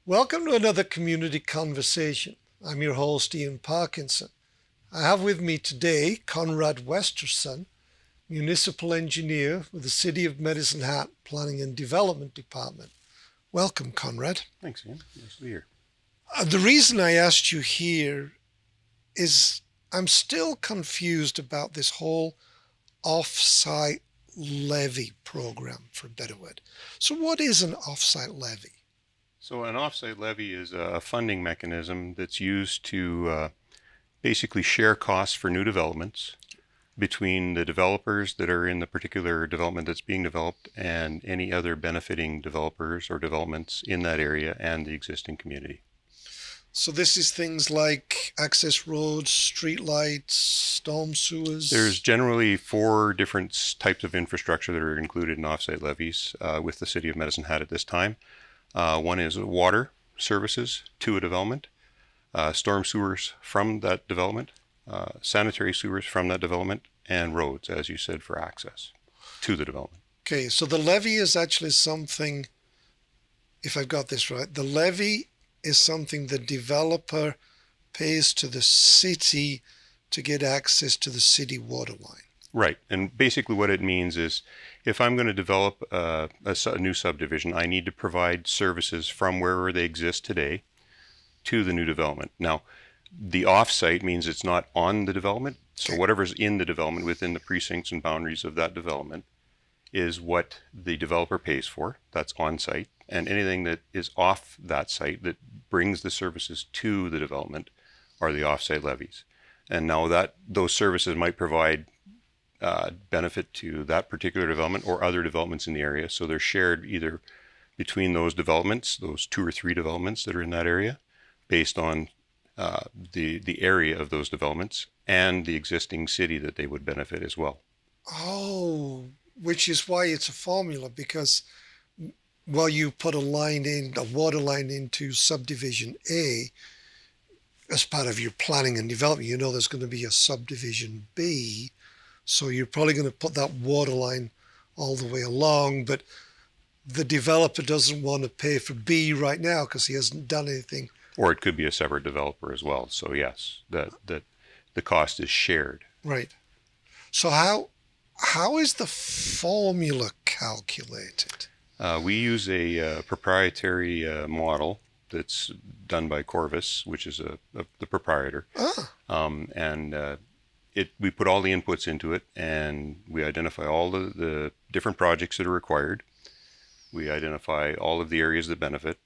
Welcome to another community conversation. I'm your host, Ian Parkinson. I have with me today Conrad Westerson, Municipal Engineer with the City of Medicine Hat Planning and Development Department. Welcome, Conrad. Thanks, Ian. Nice to be here. The reason I asked you here is I'm still confused about this whole off-site levy program, for a better word. So what is an off-site levy? So an off-site levy is a funding mechanism that's used to basically share costs for new developments between the developers that are in the particular development that's being developed and any other benefiting developers or developments in that area and the existing community. So this is things like access roads, street lights, storm sewers? There's generally 4 different types of infrastructure that are included in off-site levies with the City of Medicine Hat at this time. One is water services to a development, storm sewers from that development, sanitary sewers from that development, and roads, as you said, for access to the development. Okay, so the levy is actually something, if I've got this right, the levy is something the developer pays to the city to get access to the city water line. Right, and basically what it means is if I'm going to develop a new subdivision, I need to provide services from wherever they exist today to the new development. Now, the off-site means it's not on the development, so whatever's in the development within the precincts and boundaries of that development is what the developer pays for. That's on-site, and anything that is off that site that brings the services to the development are the off-site levies. And now that those services might provide benefit to that particular development or other developments in the area. So they're shared either between those developments, those 2 or 3 developments that are in that area, based on the area of those developments and the existing city that they would benefit as well. Oh, which is why it's a formula, because while you put a water line into subdivision A, as part of your planning and development, you know there's going to be a subdivision B. So you're probably going to put that water line all the way along, but the developer doesn't want to pay for B right now because he hasn't done anything. Or it could be a separate developer as well. So yes, that the cost is shared. Right. So how is the formula calculated? We use a proprietary model that's done by Corvus, which is the proprietor. We put all the inputs into it, and we identify all the different projects that are required. We identify all of the areas that benefit.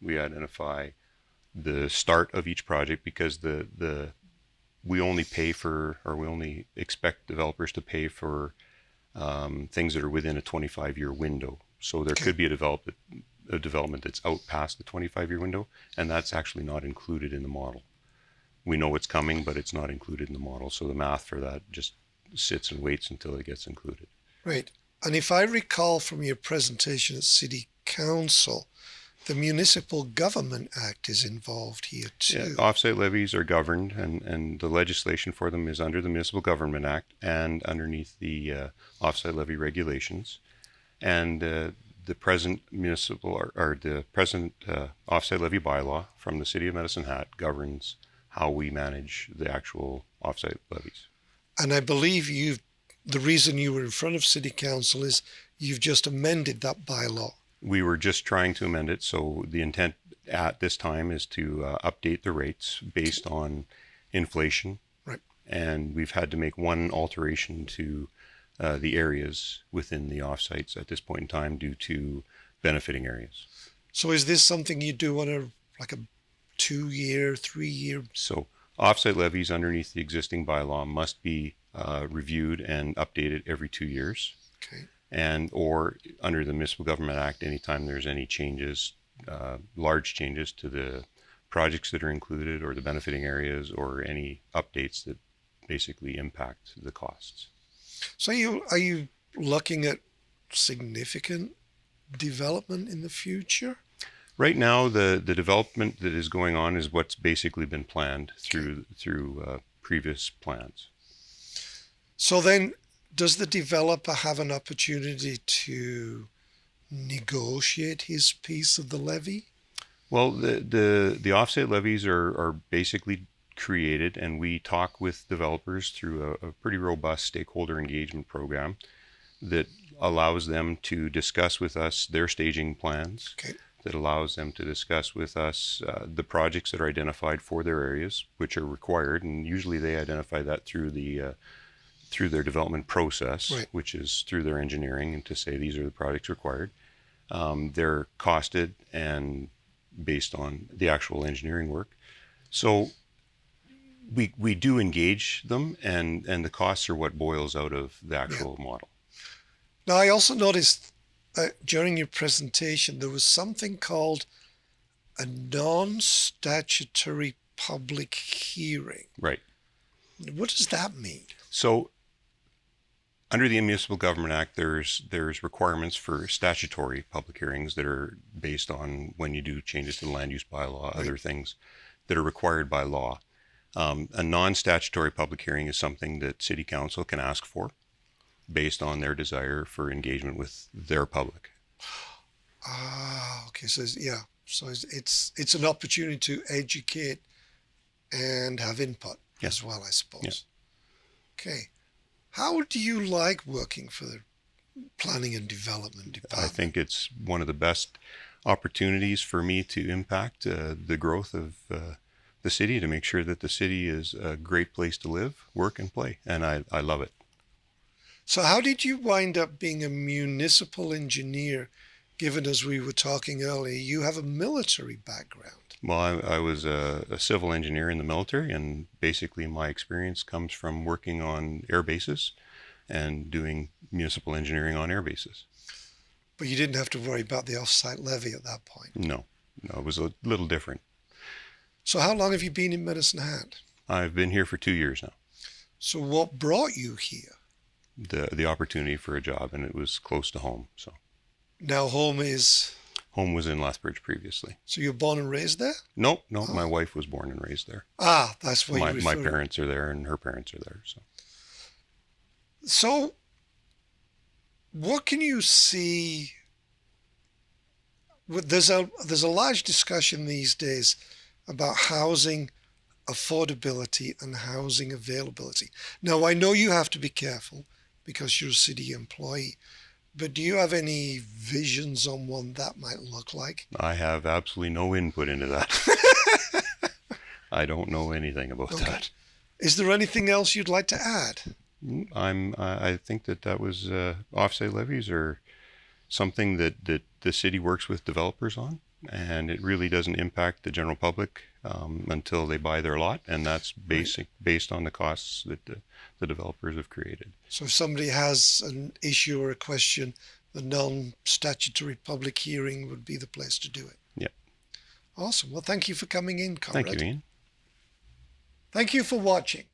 We identify the start of each project, because we only expect developers to pay for things that are within a 25-year window. So there could be a development that's out past the 25-year window, and that's actually not included in the model. We know it's coming, but it's not included in the model. So the math for that just sits and waits until it gets included. Right. And if I recall from your presentation at City Council, the Municipal Government Act is involved here too. Yeah, off-site levies are governed, and the legislation for them is under the Municipal Government Act and underneath the off-site levy regulations. And the present off-site levy bylaw from the City of Medicine Hat governs how we manage the actual off-site levies. And I believe the reason you were in front of City Council is you've just amended that bylaw. We were just trying to amend it, so the intent at this time is to update the rates based on inflation. Right. And we've had to make one alteration to the areas within the off-sites at this point in time due to benefiting areas. So is this something you do on a 2-year, 3-year? So off-site levies underneath the existing bylaw must be reviewed and updated every 2 years. Okay. And or under the Municipal Government Act, anytime there's any changes, large changes to the projects that are included or the benefiting areas or any updates that basically impact the costs. So are you looking at significant development in the future? Right now, the development that is going on is what's basically been planned through previous plans. So then, does the developer have an opportunity to negotiate his piece of the levy? Well, the offsite levies are basically created, and we talk with developers through a pretty robust stakeholder engagement program that allows them to discuss with us their staging plans, Okay. that allows them to discuss with us the projects that are identified for their areas, which are required, and usually they identify that through their development process, Right. which is through their engineering, and to say these are the projects required. They're costed and based on the actual engineering work. So we do engage them, and the costs are what boils out of the actual model. Now, I also noticed during your presentation there was something called a non-statutory public hearing. Right. What does that mean? So under the Municipal Government Act, there's requirements for statutory public hearings that are based on when you do changes to the land use bylaw, other things that are required by law. A non-statutory public hearing is something that City Council can ask for based on their desire for engagement with their public. Ah, okay. So it's an opportunity to educate and have input as well, I suppose. Yeah. Okay. How do you like working for the Planning and Development Department? I think it's one of the best opportunities for me to impact the growth of the city, to make sure that the city is a great place to live, work, and play. And I love it. So how did you wind up being a municipal engineer, given, as we were talking earlier, you have a military background? Well, I was a civil engineer in the military, and basically my experience comes from working on air bases and doing municipal engineering on air bases. But you didn't have to worry about the off-site levy at that point. No, it was a little different. So how long have you been in Medicine Hat? I've been here for 2 years now. So what brought you here? The opportunity for a job, and it was close to home. So Now home is... home was in Lethbridge previously. So you're born and raised there? No, my wife was born and raised there. Ah, that's what My parents are there, and her parents are there. So what can you see? There's a large discussion these days about housing affordability and housing availability. Now, I know you have to be careful because you're a city employee, but do you have any visions on what that might look like? I have absolutely no input into that. I don't know anything about that. Is there anything else you'd like to add? I think that was offsite levies are something that the city works with developers on, and it really doesn't impact the general public until they buy their lot, and that's based on the costs that the developers have created. So if somebody has an issue or a question, the non-statutory public hearing would be the place to do it. Yeah. Awesome. Well, thank you for coming in, Conrad. Thank you, Ian. Thank you for watching.